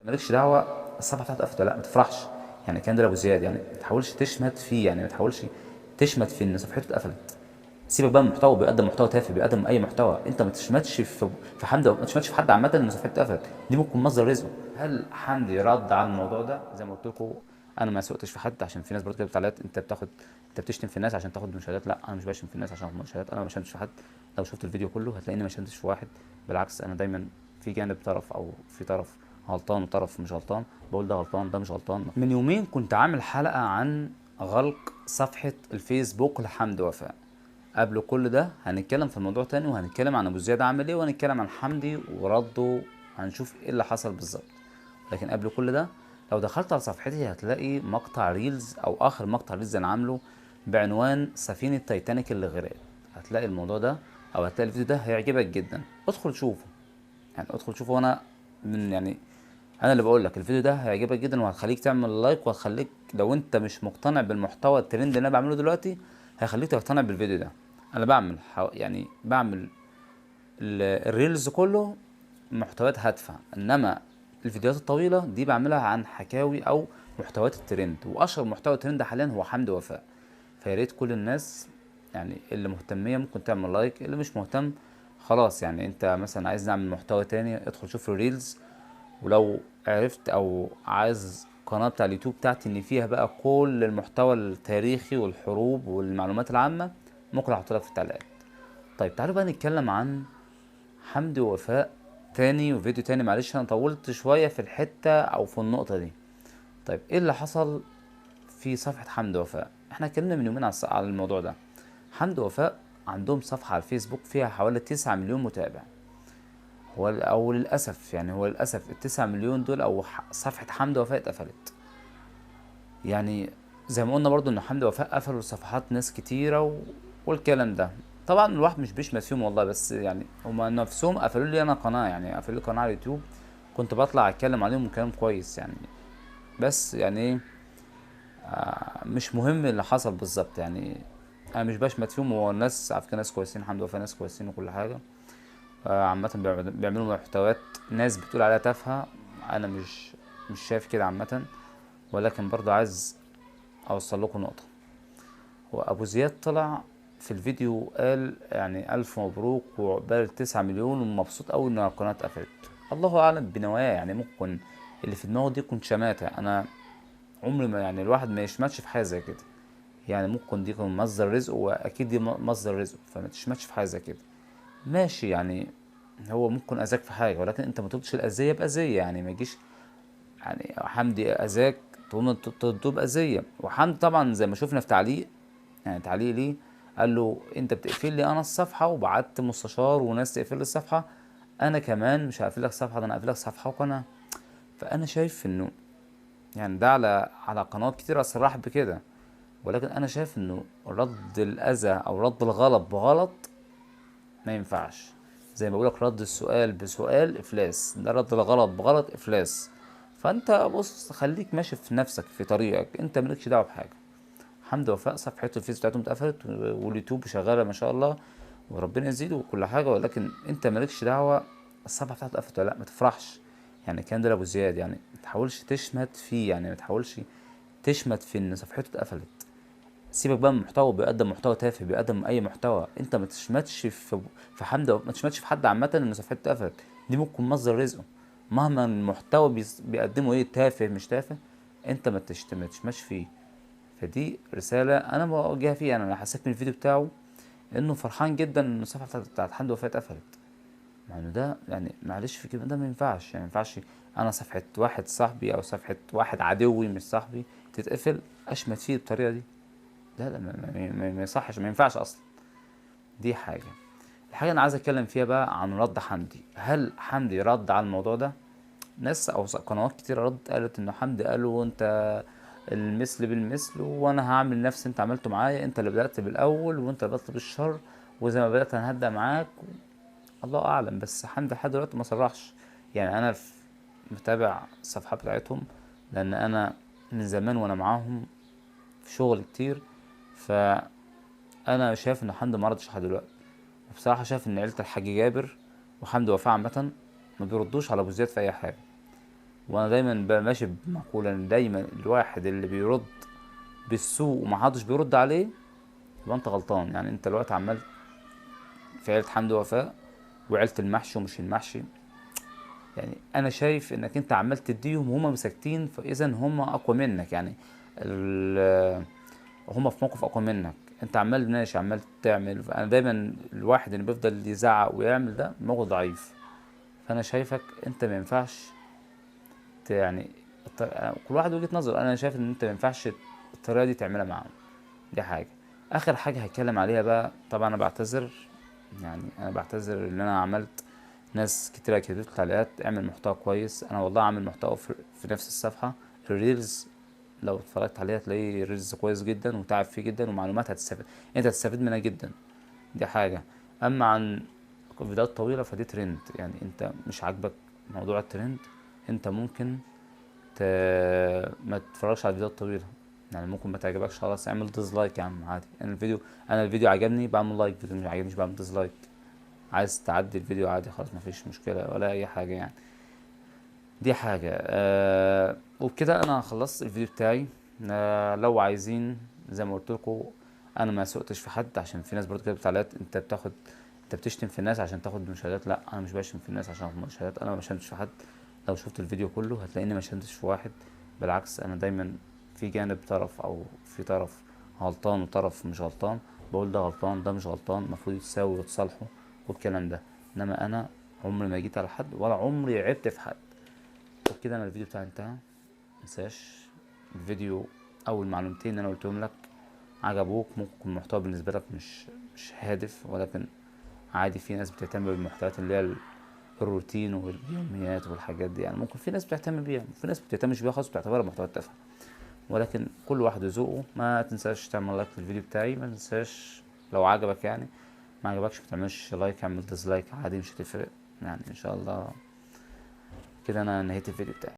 مالكش دعوه الصفحه بتاعته قفلت ولا لا، ما تفرحش. يعني كان ده لابو زياد، يعني ما تحاولش تشمت فيه، يعني ما تحاولش تشمت في ان صفحته اتقفلت. سيبك بقى من المحتوى، بيقدم محتوى تافه، بيقدم اي محتوى، انت ما تشمتش في حمدي، ما تشمتش في حد عامه ان صفحته اتقفلت، دي ممكن مصدر رزقه. هل حمدي رد على الموضوع ده؟ زي ما قلت لكم، انا ما سوقتش في حد، عشان في ناس برضه كده بتعليقات، انت بتشتم في الناس عشان تاخد مشاهدات. لا، انا مش بشتم في الناس عشان اخد مشاهدات، انا ما شتمتش في حد. لو شفت الفيديو كله هتلاقيني ما شتمتش في واحد. بالعكس، انا دايما في جانب طرف، او في طرف غلطان وطرف مش غلطان، بقول ده غلطان ده مش غلطان. من يومين كنت عامل حلقة عن غلق صفحة الفيسبوك لحمدي وفاء. قبل كل ده هنتكلم في الموضوع تاني، وهنتكلم عن ابو زياد عامل ايه، وهنتكلم عن حمدي ورده، هنشوف ايه اللي حصل بالظبط. لكن قبل كل ده، لو دخلت على صفحتي هتلاقي مقطع ريلز، او اخر مقطع ريلز انا عامله بعنوان سفينة تايتانيك اللي غرقت. هتلاقي الموضوع ده، او هتلاقي الفيديو ده هيعجبك جدا. ادخل شوفه، يعني ادخل شوفه. وانا من يعني انا اللي بقول لك الفيديو ده هيعجبك جدا، وهتخليك تعمل لايك، وهتخليك لو انت مش مقتنع بالمحتوى الترند اللي انا بعمله دلوقتي، هيخليك تقتنع بالفيديو ده. انا بعمل يعني بعمل الريلز كله محتويات هادفة، انما الفيديوهات الطويلة دي بعملها عن حكاوي او محتويات الترند. واشهر محتوى ترند حاليا هو حمدي وفاء. فياريت كل الناس، يعني اللي مهتمية ممكن تعمل لايك، اللي مش مهتم خلاص. يعني انت مثلا عايز نعمل محتوى تاني، ادخل شوف الريلز. ولو عرفت او عايز قناة بتاع اليوتيوب بتاعتي ان فيها بقى كل المحتوى التاريخي والحروب والمعلومات العامة، ممكن احط لك في التعليقات. طيب تعالوا بقى نتكلم عن حمدي ووفاء تاني، وفيديو تاني. معلش انا طولت شوية في الحتة او في النقطة دي. طيب ايه اللي حصل في صفحة حمدي ووفاء؟ احنا اتكلمنا من يومين على الموضوع ده. حمدي ووفاء عندهم صفحة على الفيسبوك فيها حوالي 9 مليون متابع. او للاسف، يعني هو للاسف التسعة مليون دول، او صفحة حمدي وفاء اتقفلت. يعني زي ما قلنا برضو ان حمدي وفاء قفلوا صفحات ناس كتيرة والكلام ده. طبعا الواحد مش بيشمت فيهم والله، بس يعني هما نفسهم قفلوا لي انا قناة، يعني قفلوا لي قناة على اليوتيوب كنت بطلع اتكلم عليهم كلام كويس يعني. بس يعني ايه، مش مهم اللي حصل بالظبط يعني. انا مش بشمت فيهم، هو الناس على فكرة ناس كويسين، حمدي وفاء ناس كويسين وكل حاجة. عامة بيعملوا محتويات ناس بتقول عليها تافهة، انا مش شايف كده عامة. ولكن برضو عايز اوصل لكم نقطة. هو ابو زياد طلع في الفيديو قال يعني الف مبروك وعقبال 9 مليون، ومبسوط قوي ان القناة اتقفلت. الله اعلم بنوايا، يعني ممكن اللي في دماغه دي يكون شماتة. انا عمري ما، يعني الواحد ما يشمتش في حاجة زي كده. يعني ممكن دي يكون مصدر رزق، واكيد دي مصدر رزق، فما تشمتش في حاجة زي كده. ماشي يعني، هو ممكن اذاك في حاجه، ولكن انت ما تردش الاذيه باذيه. يعني ما يجيش يعني حمدي اذاك تقوم ترده باذيه. وحمدي طبعا زي ما شفنا في تعليق، يعني تعليق ليه، قال له انت بتقفل لي انا الصفحه، وبعت مستشار وناس تقفل لي الصفحه، انا كمان مش هقفل لك صفحه، ده انا هقفل لك صفحه وقناه. فانا شايف انه يعني ده على قنوات كتير صراح بكده. ولكن انا شايف انه رد الاذى او رد الغلط بغلط ما ينفعش. زي ما بقولك، رد السؤال بسؤال افلاس، ده رد الغلط بغلط افلاس. فانت بص، خليك ماشي في نفسك في طريقك، انت مالكش دعوه بحاجه. حمدي وفاء صفحته الفيس بتاعتهم اتقفلت، واليوتيوب شغاله ما شاء الله، وربنا يزيده وكل حاجه. ولكن انت مالكش دعوه الصفحه بتاعته اتقفلت ولا لا، ما تفرحش. يعني كان ده لابو زياد، يعني ما تحاولش تشمت فيه، يعني ما تحاولش تشمت في ان صفحته اتقفلت. سيبك بقى من المحتوى، بيقدم محتوى تافه، بيقدم اي محتوى، انت ما تشمتش في حمد، ما تشمتش في حد عامه ان صفحته اتقفلت، دي ممكن مصدر رزقه. مهما المحتوى بيقدمه ايه، تافه مش تافه، انت ما تشمتش فيه. فدي رساله انا بوجهها فيه. يعني انا حسيت من الفيديو بتاعه انه فرحان جدا ان الصفحه بتاعت حمد وفاء اتقفلت. مع انه ده يعني معلش في كده، ده ما ينفعش، يعني ما ينفعش انا صفحه واحد صاحبي او صفحه واحد عدوي مش صاحبي تتقفل اشمت فيه بالطريقه دي. لا لا، ما يصحش، ما ينفعش اصلا. دي حاجه. الحاجه انا عايز اتكلم فيها بقى عن رد حمدي. هل حمدي رد على الموضوع ده؟ ناس او قنوات كتير ردت قالت انه حمدي قالوا انت المثل بالمثل، وانا هعمل نفس انت عملته معايا، انت اللي بدأت بالاول وانت اللي بدأت بالشر، وزي ما بدأت انا هبدأ معاك. الله اعلم، بس حمدي لحد دلوقتي ما صرحش. يعني انا متابع الصفحات بتاعتهم، لان انا من زمان وانا معاهم في شغل كتير. فانا شايف ان حمدي ما ردش لحد دلوقتي. وبصراحه شايف ان عيله الحاج جابر وحمدي وفاء عامه ما بيردوش على ابو زياد في اي حاجه. وانا دايما ماشي بمقولة ان دايما الواحد اللي بيرد بالسوء ومحدش بيرد عليه يبقى انت غلطان. يعني انت الوقت عمال في عيلة حمد ووفاء وعيلة المحشي ومش المحشي، يعني انا شايف انك انت عمال تديهم وهم مساكتين، فاذا هم اقوى منك. يعني هم في موقف اقوى منك، انت عمال ماشي عمال تعمل. انا دايما الواحد اللي بيفضل يزعق ويعمل ده موقف ضعيف. فانا شايفك انت ما ينفعش يعني كل واحد وجهة نظر. انا شايف ان انت ما ينفعش الطريقه دي تعملها معاهم. دي حاجه. اخر حاجه هتكلم عليها بقى، طبعا انا بعتذر، يعني انا بعتذر ان انا عملت ناس كتير كتبت تعليقات اعمل محتوى كويس. انا والله عامل محتوى في نفس الصفحه الريلز، لو اتفرجت عليه هتلاقيه ريلز كويس جدا وتعب فيه جدا ومعلومات هتستفيد، انت هتستفيد منها جدا. دي حاجه. اما عن فيديوهات طويله فدي ترند، يعني انت مش عاجبك موضوع الترند، انت ممكن ت... ما تتفرجش على الفيديوهات الطويله. يعني ممكن ما تعجبكش خلاص اعمل ديسلايك يا عم عادي. انا الفيديو عجبني بعمل لايك، الفيديو مش عجبنيش بعمل ديسلايك. عايز تعدي الفيديو عادي خلاص مفيش مشكله ولا اي حاجه يعني. دي حاجه. وبكده انا خلصت الفيديو بتاعي. لو عايزين زي ما قلت لكم، انا ما سقتش في حد، عشان في ناس برضه كده بتعليقات انت بتشتم في الناس عشان تاخد مشاهدات. لا انا مش بشتم في الناس عشان اخد مشاهدات، انا ما شتمتش في حد. لو شفت الفيديو كله هتلاقيني ما شتمتش في واحد. بالعكس انا دايما في جانب طرف، او في طرف غلطان وطرف مش غلطان، بقول ده غلطان ده مش غلطان، المفروض يتساوي ويتصالحوا والكلام ده. انما انا عمري ما جيت على حد ولا عمري عبت في حد. وبكده انا الفيديو بتاعي انتهى. متنساش الفيديو او المعلومتين اللي انا قلتهم لك عجبوك، ممكن يكون المحتوى بالنسبه لك مش هادف، ولكن عادي في ناس بتهتم بالمحتويات اللي هي الروتين واليوميات والحاجات دي. يعني ممكن في ناس بتهتم بيها وفي ناس بتهتمش بيها خالص بتعتبرها محتوى تافه، ولكن كل واحد وذوقه. ما تنساش تعمل لايك للفيديو بتاعي، ما تنساش لو عجبك يعني. ما عجبكش ما تعملش لايك، اعمل ديسلايك عادي مش هتفرق يعني ان شاء الله. كده انا نهيت الفيديو بتاعي.